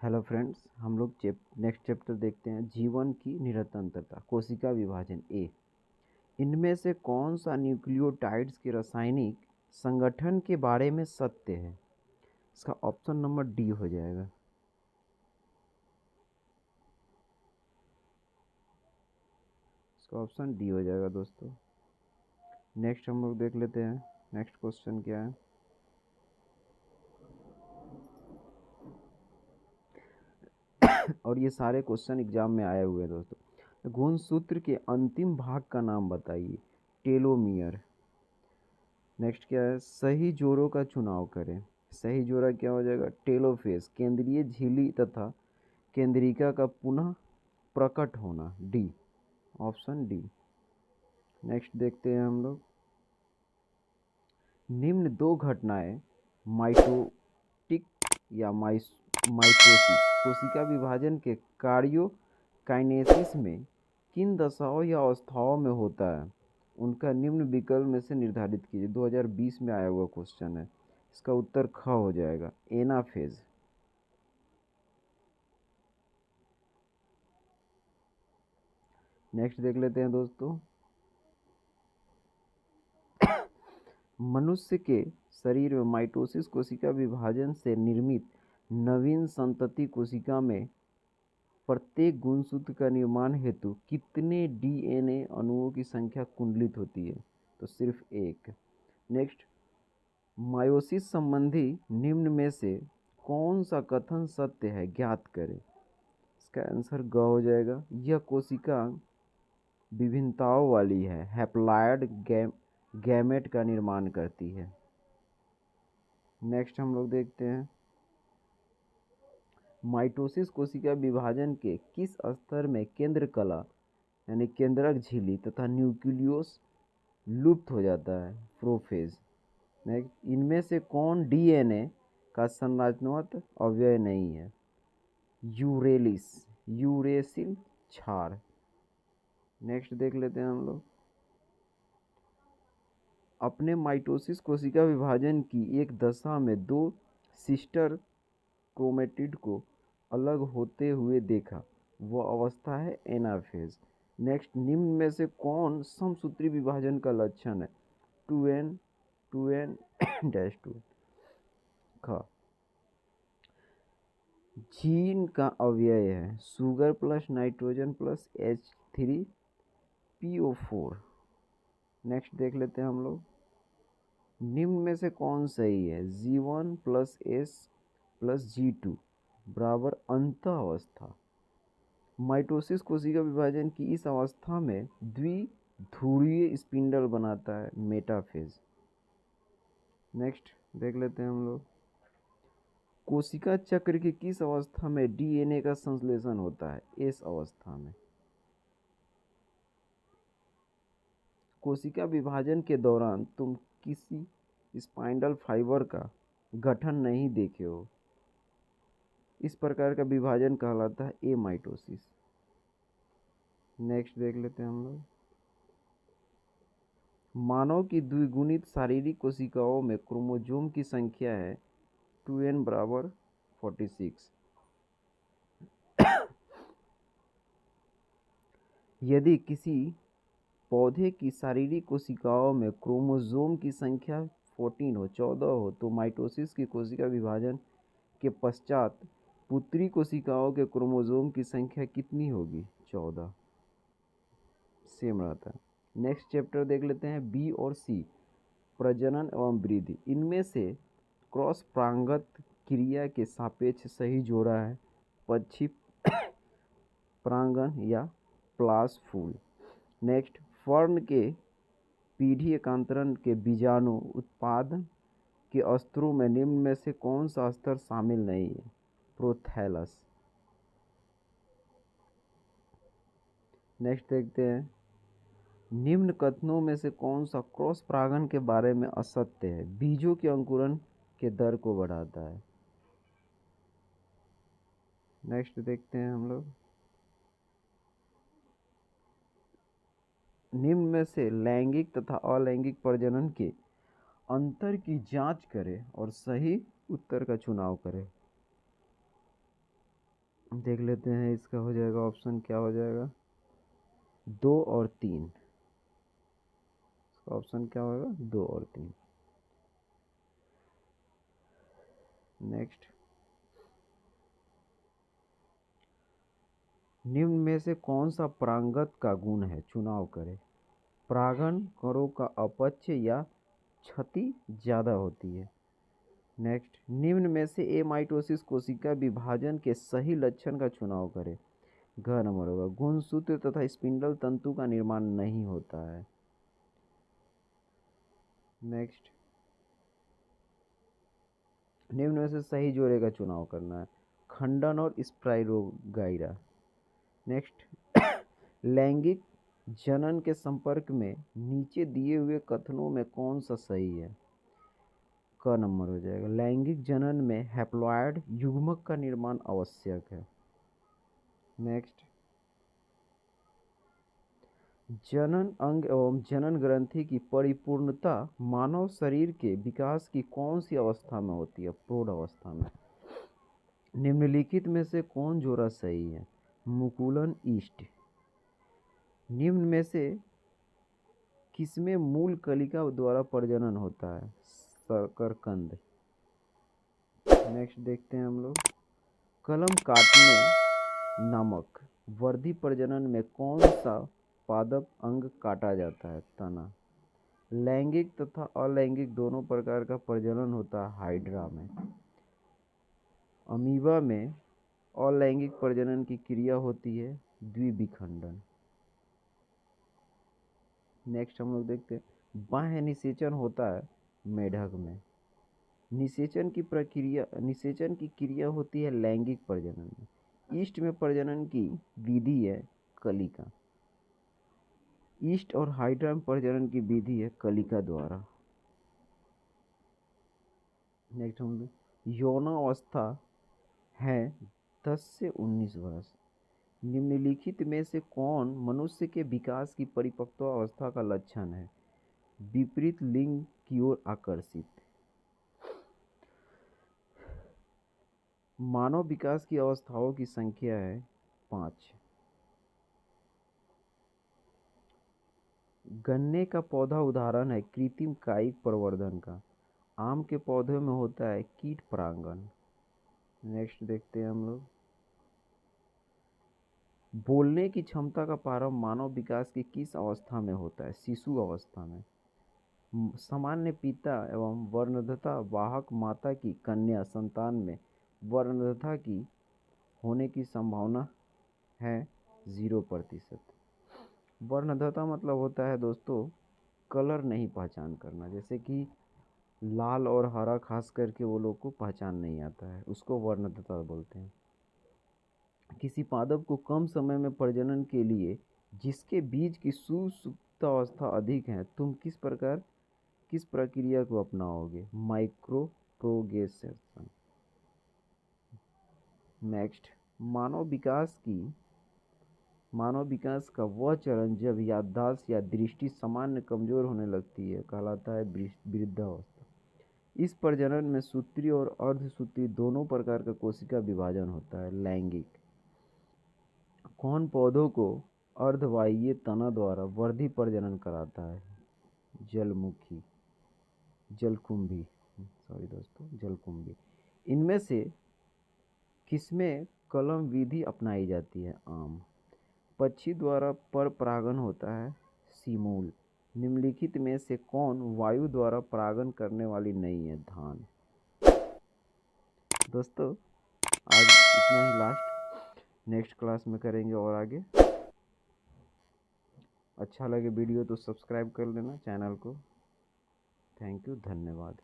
Hello friends, हम लोग next chapter देखते हैं। जीवन की निरंतरता, कोशिका विभाजन ए। इनमें से कौन सा न्यूक्लियोटाइड्स के रासायनिक संगठन के बारे में सत्य है? इसका ऑप्शन नंबर डी हो जाएगा। इसका ऑप्शन डी हो जाएगा दोस्तों। नेक्स्ट हम लोग देख लेते हैं नेक्स्ट क्वेश्चन क्या है। और ये सारे क्वेश्चन एग्जाम में आए हुए हैं दोस्तों। गुणसूत्र के अंतिम भाग का नाम बताइए। टेलोमियर। नेक्स्ट क्या है? सही जोड़ों का चुनाव करें। सही जोड़ा क्या हो जाएगा? टेलोफेज। केंद्रीय झिल्ली तथा केंद्रिका का पुनः प्रकट होना, डी। Option D. नेक्स्ट देखते हैं हम लोग। निम्न दो घटनाएं माइटोटिक या माइटोसिस कोशिका विभाजन के कार्योकाइनेसिस में किन दशाओं या अवस्थाओं में होता है? उनका निम्न विकल्प में से निर्धारित कीजिए। 2020 में आया हुआ क्वेश्चन है। इसका उत्तर ख हो जाएगा, एनाफेज। नेक्स्ट देख लेते हैं दोस्तों। मनुष्य के शरीर में माइटोसिस कोशिका विभाजन से निर्मित नवीन संतति कोशिका में प्रत्येक गुणसूत्र का निर्माण हेतु कितने डीएनए अणुओं की संख्या कुंडलित होती है? तो सिर्फ एक। नेक्स्ट, मायोसिस संबंधी निम्न में से कौन सा कथन सत्य है, ज्ञात करें। इसका आंसर ग हो जाएगा। यह कोशिका विभिन्नताओं वाली है, हैप्लॉयड गैमेट का निर्माण करती है। नेक्स्ट हम लोग देखते हैं। माइटोसिस कोशिका विभाजन के किस स्तर में केंद्र कला यानी केंद्रक झिल्ली तथा न्यूक्लियस लुप्त हो जाता है? प्रोफेज। नेक्स्ट, इनमें से कौन डीएनए का संरचनात्मक अवयव नहीं है? यूरेसिल क्षार। नेक्स्ट देख लेते हैं हम लोग। अपने माइटोसिस कोशिका विभाजन की एक दशा में दो सिस्टर क्रोमेटिड को अलग होते हुए देखा, वह अवस्था है एनाफेज। नेक्स्ट, निम्न में से कौन समसूत्री विभाजन का लक्षण है? 2n डैश 2 ख। जीन का अवयव है sugar plus nitrogen plus H3PO4। Next देख लेते हैं हम लोग। निम्न में से कौन सही है? G1 plus S plus G2 बराबर अंत अवस्था। माइटोसिस कोशिका विभाजन की इस अवस्था में द्विध्रुवीय स्पिंडल बनाता है, मेटाफेज। नेक्स्ट देख लेते हैं हम लोग। कोशिका चक्र की किस अवस्था में डीएनए का संश्लेषण होता है? एस अवस्था में। कोशिका विभाजन के दौरान तुम किसी स्पाइंडल फाइबर का गठन नहीं देखे हो। इस प्रकार का विभाजन कहलाता है एमाइटोसिस। नेक्स्ट देख लेते हैं हम लोग। मानव की द्विगुणित शारीरिक कोशिकाओं में क्रोमोसोम की संख्या है 2n बराबर 46। यदि किसी पौधे की शारीरिक कोशिकाओं में क्रोमोसोम की संख्या 14 हो तो माइटोसिस की कोशिका विभाजन के पश्चात पुत्री कोशिकाओं के क्रोमोसोम की संख्या कितनी होगी? 14। सेम रहता है। नेक्स्ट चैप्टर देख लेते हैं, बी और सी, प्रजनन एवं वृद्धि। इनमें से क्रॉस प्रांगत क्रिया के सापेक्ष सही जोड़ा है पक्षी प्रांगण या प्लास फूल। नेक्स्ट, फर्न के पीढ़ी एकांतरण के बीजाणु उत्पादन के स्तरों में निम्न में से कौन सा स्तर शामिल नहीं है? प्रोथैलस। नेक्स्ट देखते हैं। निम्न कथनों में से कौन सा क्रॉस परागण के बारे में असत्य है? बीजों के अंकुरण के दर को बढ़ाता है। नेक्स्ट देखते हैं हम लोग। निम्न में से लैंगिक तथा अलैंगिक प्रजनन के अंतर की जांच करें और सही उत्तर का चुनाव करें। देख लेते हैं इसका हो जाएगा ऑप्शन क्या हो जाएगा, 2 और 3। इसका ऑप्शन क्या होगा, 2 और 3। नेक्स्ट, निम्न में से कौन सा प्रांगत का गुण है, चुनाव करें। परागण कणों का अपच या क्षति ज़्यादा होती है। नेक्स्ट, निम्न में से ए माइटोसिस कोशिका विभाजन के सही लक्षण का चुनाव करें। घ नंबर होगा, गुणसूत्र तथा स्पिंडल तंतु का निर्माण नहीं होता है। नेक्स्ट, निम्न में से सही जोड़े का चुनाव करना है, खंडन और स्पाइरोगाइरा। नेक्स्ट, लैंगिक जनन के संपर्क में नीचे दिए हुए कथनों में कौन सा सही है। क नंबर हो जाएगा, लैंगिक जनन में हैप्लॉयड युग्मक का निर्माण आवश्यक है। नेक्स्ट, जनन अंग एवं जनन ग्रंथि की परिपूर्णता मानव शरीर के विकास की कौन सी अवस्था में होती है, प्रौढ़ अवस्था में। निम्नलिखित में से कौन जोड़ा सही है, मुकुलन ईस्ट। निम्न में से किसमें मूल कलिका द्वारा प्रजनन होता है, शकरकंद। नेक्स्ट देखते हैं हम लोग, कलम काटने नामक वर्धी प्रजनन में कौन सा पादप अंग काटा जाता है, तना। लैंगिक तथा अलैंगिक दोनों प्रकार का प्रजनन होता है हाइड्रा में। अमीबा में अलैंगिक प्रजनन की क्रिया होती है द्विविखंडन। नेक्स्ट हम लोग देखते हैं, बाह्य निषेचन होता है मेढक में। निषेचन की क्रिया होती है लैंगिक प्रजनन में। ईस्ट में प्रजनन की विधि है कलिका। ईस्ट और हाइड्रा में प्रजनन की विधि है कलिका द्वारा। नेक्स्ट हम लोग, यौनावस्था है 10 से 19 वर्ष। निम्नलिखित में से कौन मनुष्य के विकास की परिपक्वावस्था का लक्षण है, विपरीत लिंग की ओर आकर्षित। मानव विकास की अवस्थाओं की संख्या है 5। गन्ने का पौधा उदाहरण है कृत्रिम कायिक प्रवर्धन का। आम के पौधे में होता है कीट परागण। नेक्स्ट देखते हैं हम लोग, बोलने की क्षमता का प्रारंभ मानव विकास की किस अवस्था में होता है, शिशु अवस्था में। सामान्य पिता एवं वर्णदता वाहक माता की कन्या संतान में वर्णदता की होने की संभावना है 0%। वर्णदता मतलब होता है दोस्तों कलर नहीं पहचान करना, जैसे कि लाल और हरा खास करके वो लोग को पहचान नहीं आता है, उसको वर्णदता बोलते हैं। किसी पादप को कम समय में प्रजनन के लिए जिसके बीज की सुसुप्तावस्था अधिक है, तुम किस प्रक्रिया को अपनाओगे, माइक्रोप्रोगेशन। नेक्स्ट, मानव विकास का वह चरण जब याददाश्त या दृष्टि सामान्य कमजोर होने लगती है कहलाता है वृद्धावस्था। इस प्रजनन में सूत्री और अर्धसूत्री दोनों प्रकार का कोशिका विभाजन होता है लैंगिक। कौन पौधों को अर्धवायीय तना द्वारा वर्धी प्रजनन कराता है, जलकुंभी। इनमें से किसमें कलम विधि अपनाई जाती है, आम। पक्षी द्वारा पर परागण होता है सीमूल। निम्नलिखित में से कौन वायु द्वारा परागण करने वाली नहीं है, धान। दोस्तों आज इतना ही लास्ट, नेक्स्ट क्लास में करेंगे और आगे। अच्छा लगे वीडियो तो सब्सक्राइब कर लेना चैनल को। थैंक यू, धन्यवाद।